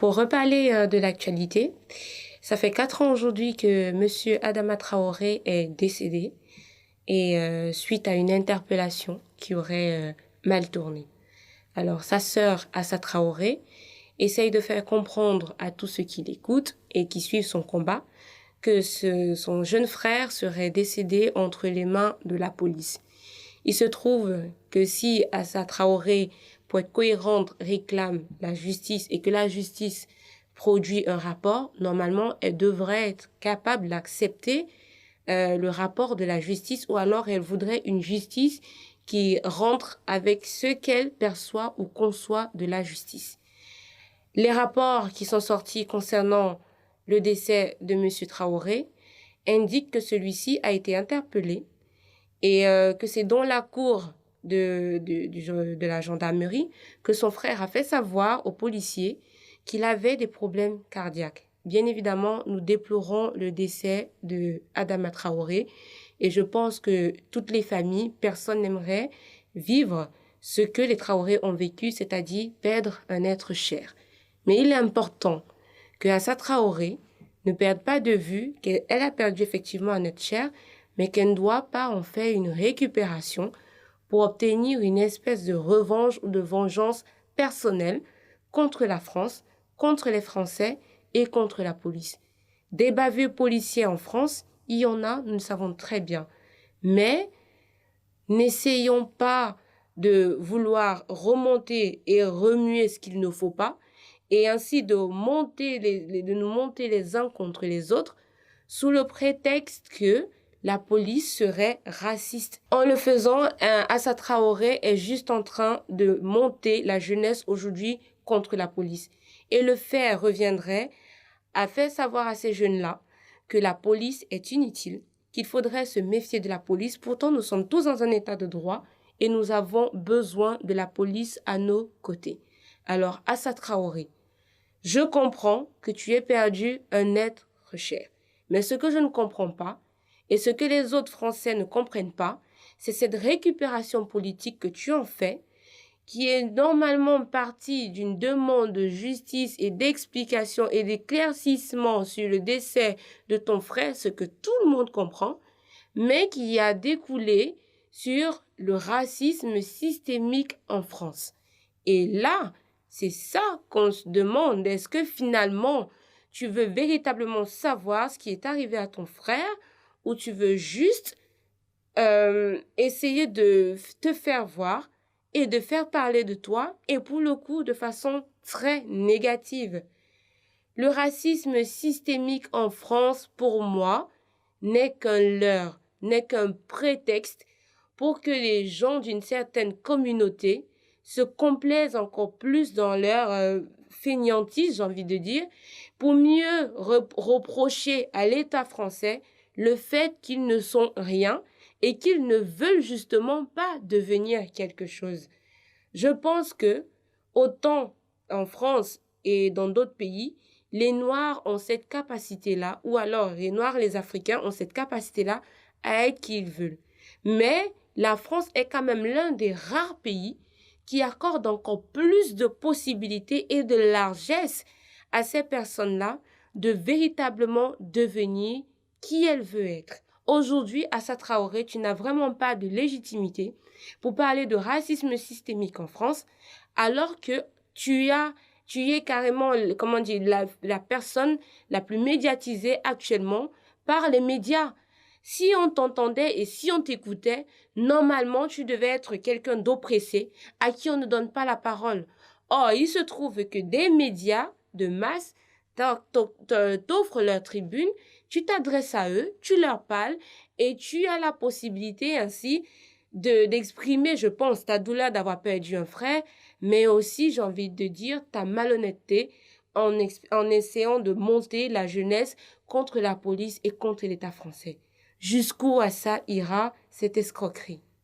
Pour reparler de l'actualité, ça fait 4 ans aujourd'hui que Monsieur Adama Traoré est décédé et suite à une interpellation qui aurait mal tourné. Alors sa sœur Assa Traoré essaye de faire comprendre à tous ceux qui l'écoutent et qui suivent son combat que son jeune frère serait décédé entre les mains de la police. Il se trouve que si Assa Traoré, pour être cohérente, réclame la justice et que la justice produit un rapport, normalement, elle devrait être capable d'accepter le rapport de la justice, ou alors elle voudrait une justice qui rentre avec ce qu'elle perçoit ou conçoit de la justice. Les rapports qui sont sortis concernant le décès de M. Traoré indiquent que celui-ci a été interpellé et que c'est dans la cour de la gendarmerie que son frère a fait savoir aux policiers qu'il avait des problèmes cardiaques. Bien évidemment, nous déplorons le décès de Adama Traoré et je pense que toutes les familles, personne n'aimerait vivre ce que les Traoré ont vécu, c'est-à-dire perdre un être cher. Mais il est important que Assa Traoré ne perde pas de vue qu'elle a perdu effectivement un être cher, mais qu'elle ne doit pas en faire une récupération pour obtenir une espèce de revanche ou de vengeance personnelle contre la France, contre les Français et contre la police. Des bavures policiers en France, il y en a, nous le savons très bien. Mais n'essayons pas de vouloir remonter et remuer ce qu'il ne faut pas, et ainsi de nous monter les uns contre les autres, sous le prétexte que la police serait raciste. En le faisant, Assa Traoré est juste en train de monter la jeunesse aujourd'hui contre la police. Et le fait reviendrait à faire savoir à ces jeunes-là que la police est inutile, qu'il faudrait se méfier de la police. Pourtant, nous sommes tous dans un état de droit et nous avons besoin de la police à nos côtés. Alors, Assa Traoré, je comprends que tu aies perdu un être cher. Mais ce que je ne comprends pas, et ce que les autres Français ne comprennent pas, c'est cette récupération politique que tu en fais, qui est normalement partie d'une demande de justice et d'explication et d'éclaircissement sur le décès de ton frère, ce que tout le monde comprend, mais qui a découlé sur le racisme systémique en France. Et là, c'est ça qu'on se demande. Est-ce que finalement, tu veux véritablement savoir ce qui est arrivé à ton frère ou tu veux juste essayer de te faire voir et de faire parler de toi et pour le coup de façon très négative. Le racisme systémique en France, pour moi, n'est qu'un leurre, n'est qu'un prétexte pour que les gens d'une certaine communauté se complaisent encore plus dans leur fainéantise, j'ai envie de dire, pour mieux reprocher à l'État français le fait qu'ils ne sont rien et qu'ils ne veulent justement pas devenir quelque chose. Je pense que, autant en France et dans d'autres pays, les Noirs ont cette capacité-là, ou alors les Noirs, les Africains ont cette capacité-là à être qui ils veulent. Mais la France est quand même l'un des rares pays qui accorde encore plus de possibilités et de largesse à ces personnes-là de véritablement devenir qui elles veulent être. Aujourd'hui, Assa Traoré, tu n'as vraiment pas de légitimité pour parler de racisme systémique en France, alors que tu es carrément, comment dire, la personne la plus médiatisée actuellement par les médias. Si on t'entendait et si on t'écoutait, normalement, tu devais être quelqu'un d'oppressé à qui on ne donne pas la parole. Or, il se trouve que des médias de masse t'offrent leur tribune, tu t'adresses à eux, tu leur parles et tu as la possibilité ainsi d'exprimer, je pense, ta douleur d'avoir perdu un frère, mais aussi, j'ai envie de dire, ta malhonnêteté en essayant de monter la jeunesse contre la police et contre l'État français. Jusqu'où à ça ira cette escroquerie?